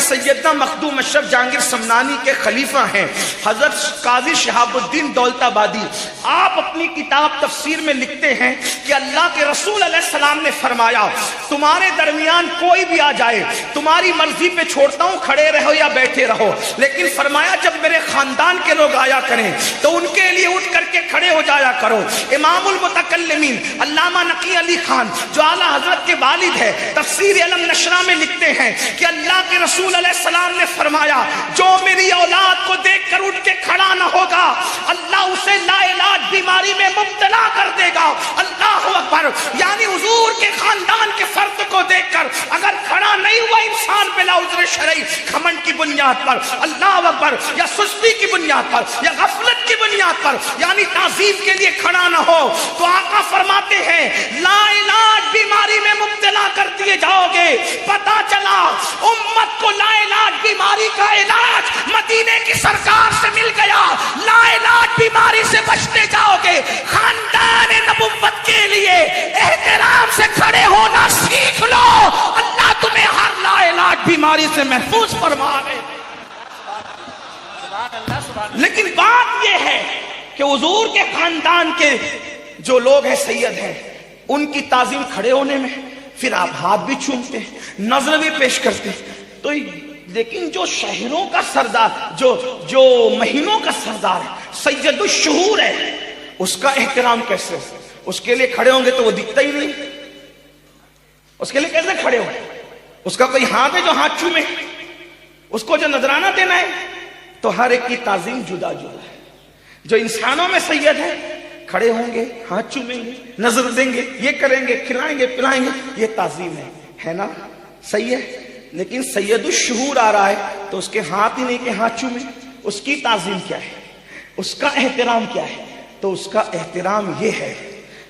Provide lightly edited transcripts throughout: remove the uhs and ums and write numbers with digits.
سیدنا مخدوم اشرف جہانگیر سمنانی کے خلیفہ ہیں حضرت قاضی شہاب الدین دولت آبادی، آپ اپنی کتاب تفسیر میں لکھتے ہیں کہ اللہ کے رسول علیہ السلام نے فرمایا تمہارے درمیان کوئی بھی آ جائے تمہاری مرضی پہ چھوڑتا ہوں، کھڑے رہو یا بیٹھے رہو، لیکن فرمایا جب میرے خاندان کے لوگ آیا کریں تو ان کے لیے اٹھ کر کے کھڑے ہو جایا کرو۔ امام المتکلمین علامہ نقی علی خان جو اعلیٰ حضرت کے والد ہے تفسیر علم نشرہ میں لکھتے ہیں کہ اللہ کے رسول علیہ السلام نے فرمایا جو میری اولاد کو دیکھ کر اٹھ کے کھڑا نہ ہوگا اللہ اسے لا علاج بیماری میں مبتلا کر دے گا۔ اللہ اکبر، یعنی حضور کے خاندان کے فرد کو دیکھ کر اگر کھڑا نہیں ہوا انسان بلا عذر شرعی، گھمنڈ کی بنیاد پر، اللہ اکبر، یا سستی کی بنیاد پر یا غفلت کی بنیاد پر، یعنی تعظیم کے لیے کھڑا نہ ہو، تو آقا فرماتے ہیں لا علاج بیماری میں مبتلا کر دیے جاؤ گے۔ پتا چلا امت کو لا علاج بیماری کا علاج مدینے کی سرکار سے مل گیا، لا علاج بیماری سے بچتے جاؤ گے۔ خاندان نبوت کے لیے احترام سے کھڑے ہونا سیکھ لو، اللہ تمہیں ہر لا علاج بیماری سے محفوظ فرما دے۔ لیکن بات یہ ہے کہ حضور کے خاندان کے جو لوگ ہیں سید ہیں ان کی تعظیم کھڑے ہونے میں، پھر آپ ہاتھ بھی چومتے نظر بھی پیش کرتے، تو لیکن جو شہروں کا سردار جو مہینوں کا سردار ہے سید الشہور ہے، اس کا احترام کیسے؟ اس کے لیے کھڑے ہوں گے تو وہ دکھتا ہی نہیں، اس کے لیے کیسے کھڑے ہوں؟ اس کا کوئی ہاتھ ہے جو ہاتھ چومے؟ اس کو جو نذرانہ دینا ہے؟ تو ہر ایک کی تعظیم جدا جدا ہے۔ جو انسانوں میں سید ہے کھڑے ہوں گے، ہاتھ چومیں گے، نظر دیں گے، یہ کریں گے، کھلائیں گے پلائیں گے، یہ تعظیم ہے نا؟ صحیح ہے۔ لیکن سید الشہور آ رہا ہے تو اس کے ہاتھ ہی نہیں کہ ہاتھ چومیں، اس کی تعظیم کیا ہے؟ اس کا احترام کیا ہے؟ تو اس کا احترام یہ ہے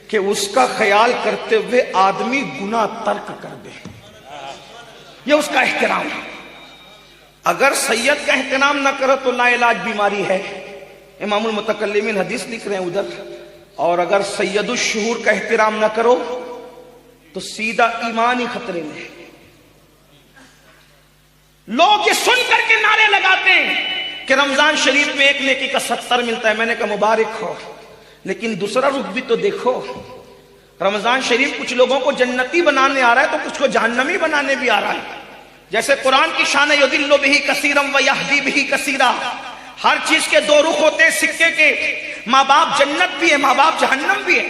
کہ اس کا خیال کرتے ہوئے آدمی گناہ ترک کر دے، یہ اس کا احترام ہے۔ اگر سید کا احترام نہ کرو تو لا علاج بیماری ہے، امام المتکلمین حدیث لکھ رہے ہیں ادھر، اور اگر سید الشہور کا احترام نہ کرو تو سیدھا ایمان ہی خطرے میں ہے۔ لوگ یہ سن کر کے نعرے لگاتے ہیں کہ رمضان شریف میں ایک نیکی کا 70 ملتا ہے، میں نے کہا مبارک ہو، لیکن دوسرا رخ بھی تو دیکھو۔ رمضان شریف کچھ لوگوں کو جنتی بنانے آ رہا ہے تو کچھ کو جہنمی بنانے بھی آ رہا ہے۔ جیسے قرآن کی شان یضل بہ کثیرا ویہدی بہ کثیرا، ہر چیز کے دو رخ ہوتے ہیں سکے کے، ماں باپ جنت بھی ہے، ماں باپ جہنم بھی ہے،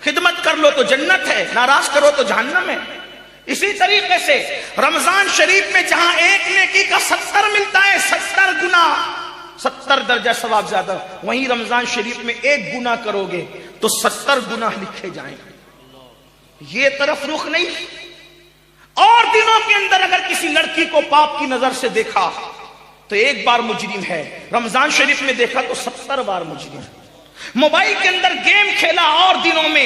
خدمت کر لو تو جنت ہے، ناراض کرو تو جہنم ہے۔ اسی طریقے سے رمضان شریف میں جہاں ایک نیکی کا 70 ملتا ہے، 70 گنا، 70 درجہ ثواب زیادہ، وہیں رمضان شریف میں ایک گناہ کرو گے تو 70 گناہ لکھے جائیں گے۔ یہ طرف رخ نہیں۔ اور دنوں کے اندر اگر کسی لڑکی کو پاپ کی نظر سے دیکھا تو ایک بار مجرم ہے، رمضان شریف میں دیکھا تو 70 بار مجرم۔ موبائل کے اندر گیم کھیلا اور دنوں میں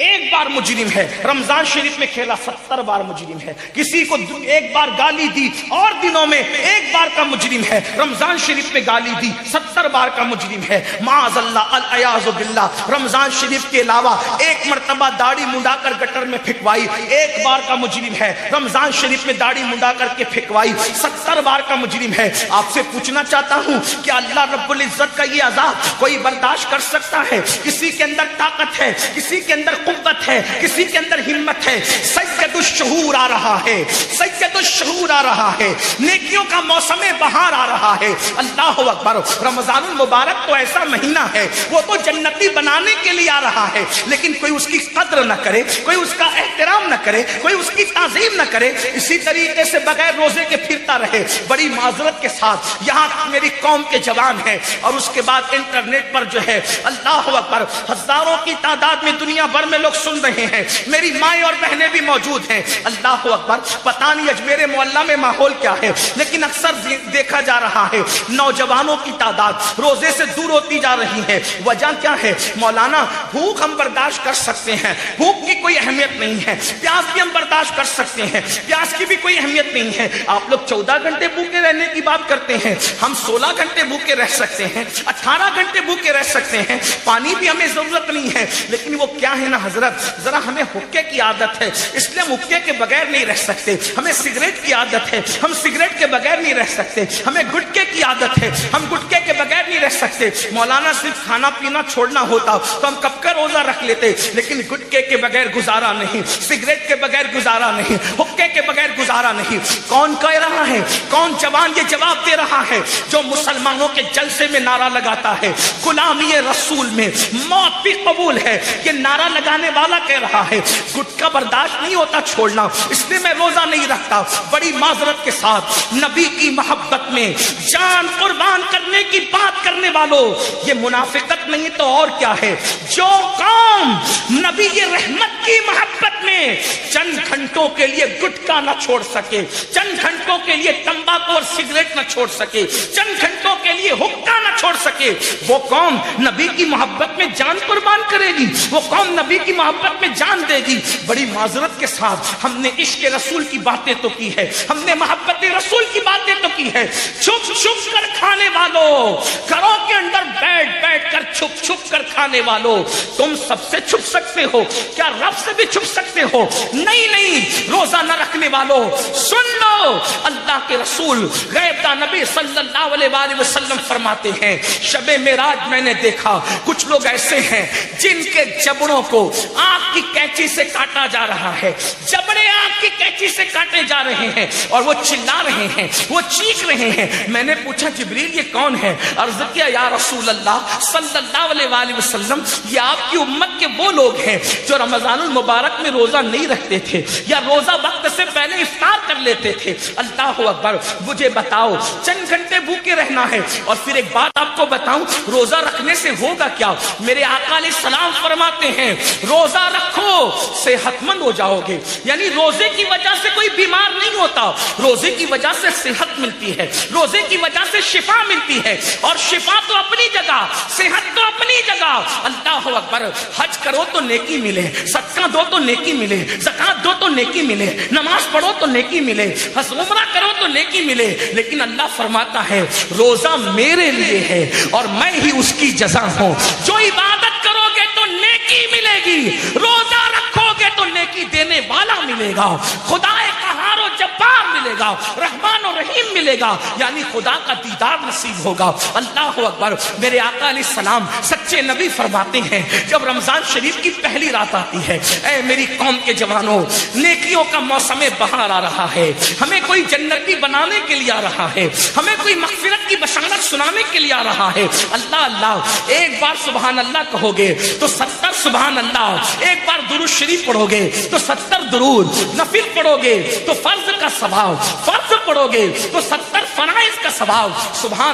ایک بار مجرم ہے، رمضان شریف میں کھیلا 70 بار مجرم ہے۔ کسی کو ایک بار گالی دی اور دنوں میں ایک بار کا مجرم ہے، رمضان شریف میں گالی دی 70 بار کا مجرم ہے۔ معاذ اللہ، العیاذ باللہ، رمضان شریف کے علاوہ ایک مرتبہ داڑھی منڈا کر گٹر میں پھینکوائی، ایک بار کا مجرم ہے۔ رمضان شریف میں داڑھی منڈا کر کے پھینکوائی، 70 بار کا مجرم ہے۔ آپ سے پوچھنا چاہتا ہوں کہ اللہ رب العزت کا یہ عذاب کوئی برداشت کر سکتا ہے؟ کسی کے اندر طاقت ہے، کسی کے اندر قوت ہے، کسی کے اندر ہمت ہے۔ سید الشہور آ رہا ہے، سید الشہور آ رہا ہے، نیکیوں کا موسم بہار آ رہا ہے۔ اللہ اکبر۔ رمضان المبارک تو ایسا مہینہ ہے، وہ تو جنتی بنانے کے لیے آ رہا ہے، لیکن کوئی اس کی قدر نہ کرے، کوئی اس کا احترام نہ کرے، کوئی اس کی تعظیم نہ کرے، اسی طریقے سے بغیر روزے کے پھرتا رہے۔ بڑی معذرت کے ساتھ یہاں میری قوم کے جوان ہیں، اور اس کے بعد انٹرنیٹ پر جو ہے اللہ اکبر ہزاروں کی تعداد میں دنیا بھر میں لوگ سن رہے ہیں، میری مائیں اور بہنیں بھی موجود ہیں۔ اللہ اکبر۔ پتہ نہیں اجمیر معلیٰ میں ماحول کیا ہے، لیکن اکثر دیکھا جا رہا ہے نوجوانوں کی تعداد روزے سے دور ہوتی جا رہی ہے۔ وجہ کیا ہے؟ مولانا بھوک ہم برداشت کر سکتے ہیں، بھوک کی کوئی اہمیت نہیں ہے، پیاس بھی ہم برداشت کر سکتے ہیں، پیاس کی بھی کوئی اہمیت نہیں ہے۔ آپ لوگ 14 گھنٹے بھوکے رہنے کی بات کرتے ہیں، ہم 16 گھنٹے بھوکے رہ سکتے ہیں، 18 گھنٹے بھوکے رہ سکتے ہیں، پانی بھی ہمیں ضرورت نہیں ہے، لیکن وہ کیا ہے نا حضرت ذرا ہمیں حقے کی عادت ہے، اس لیے ہم حقے کے بغیر نہیں رہ سکتے، ہمیں سگریٹ کی عادت ہے، ہم سگریٹ کے بغیر نہیں رہ سکتے، ہمیں گٹکے کی عادت ہے، ہم گٹکے کے بغیر نہیں رہ سکتے۔ مولانا صرف کھانا پینا چھوڑنا ہوتا تو ہم کب کا روزہ رکھ لیتے، لیکن گٹکے کے بغیر گزارا نہیں، سگریٹ کے بغیر گزارا نہیں، حقے کے بغیر گزارا نہیں۔ کون کہہ رہا ہے، کون جوان یہ جواب دے رہا ہے؟ جو مسلمانوں کے جلسے میں نعرہ لگاتا ہے غلامی رسول میں موت بھی قبول ہے، یہ نعرہ لگانے والا کہہ رہا ہے گٹکا برداشت نہیں ہوتا چھوڑنا، اس لیے میں روزہ نہیں رکھتا۔ بڑی معذرت کے ساتھ نبی کی محبت میں جان قربان کرنے کی بات کرنے والوں، یہ منافقت نہیں تو اور کیا ہے؟ جو قوم نبی رحمت کی محبت میں چند گھنٹوں کے لیے گٹکا نہ چھوڑ سکے، چند گھنٹوں کے لیے تمباکو اور سگریٹ نہ چھوڑ سکے، چند گھنٹوں کے لیے حقہ نہ چھوڑ سکے، وہ قوم نبی کی محبت میں جان قربان کرے گی، وہ قوم نبی کی محبت میں جان دے گی۔ بڑی معذرت کے ساتھ ہم نے عشق رسول کی باتیں تو کی ہے، ہم نے محبت رسول کی باتیں تو کی ہے، چھپ چھپ کر کھانے والوں، گھروں کے اندر بیٹھ بیٹھ کر چھپ چھپ کر کھانے والوں، تم سب سے چھپ سکتے ہو کیا رب سے بھی چھپ سکتے ہو؟ نہیں نہیں، روزہ نہ رکھنے والوں سن لو، اللہ کے رسول غیب داں نبی صلی اللہ علیہ وآلہ وسلم فرماتے ہیں شب معراج میں نے دیکھا کچھ لوگ ایسے ہیں جن کے جبڑوں کو آنکھ کی کینچی سے کاٹا جا رہا ہے، جبڑے آنکھ کی کینچی سے کاٹے جا رہے ہیں اور وہ چلا رہے ہیں، وہ چیخ رہے ہیں۔ میں نے پوچھا جبریل یہ کون ہے؟ عرض کیا یا رسول اللہ صلی اللہ علیہ وآلہ وسلم یہ آپ کی امت کے وہ لوگ ہیں جو رمضان المبارک میں روزہ نہیں رکھتے تھے یا روزہ وقت سے پہلے افطار کر لیتے تھے۔ اللہ اکبر، مجھے بتاؤ چند گھنٹے بھوکے رہنا ہے؟ اور پھر ایک بات آپ کو بتاؤں، روزہ رکھنے سے ہوگا کیا؟ میرے آقا علیہ السلام فرماتے ہیں روزہ رکھو صحت مند ہو جاؤ گے، یعنی روزے کی وجہ سے کوئی بیمار نہیں ہوتا، روزے کی وجہ سے صحت ملتی ہے، روزے کی وجہ سے شفا ملتی ہے، اور شفا تو اپنی جگہ، صحت تو اپنی جگہ۔ اللہ اکبر، حج کرو تو نیکی ملے، صدقہ دو تو نیکی ملے، زکات دو تو نیکی ملے، نماز پڑھو تو نیکی ملے، حج عمرہ کرو تو نیکی ملے، لیکن اللہ فرماتا ہے روزہ میرے لیے ہے اور میں ہی اس کی جزا ہوں۔ جو عبادت کرو گے تو نیکی ملے گی، روزہ رکھو گے تو نیکی دینے والا ملے گا، خدا قہار و جبار ملے گا، رحمان و رحیم ملے گا، یعنی خدا کا دیدار نصیب ہوگا۔ اللہ اکبر، میرے آقا علیہ السلام سچے نبی فرماتے ہیں جب رمضان شریف کی پہلی رات آتی ہے، اے میری قوم کے جوانوں، نیکیوں کا موسم بہار آ رہا ہے، ہمیں کوئی جنتی بنانے کے لیے آ رہا ہے، ہمیں کوئی مغفرت کی بشارت سنانے کے لیے آ رہا ہے۔ اللہ اللہ، ایک بار سبحان اللہ کہو گے تو 70 سبحان اللہ، ایک بار درود شریف پڑھو گے تو 70 درود، نفل پڑھو گے تو فرض کا ثواب، فرض پڑھو گے تو 70 فرائض کا ثواب۔ سبحان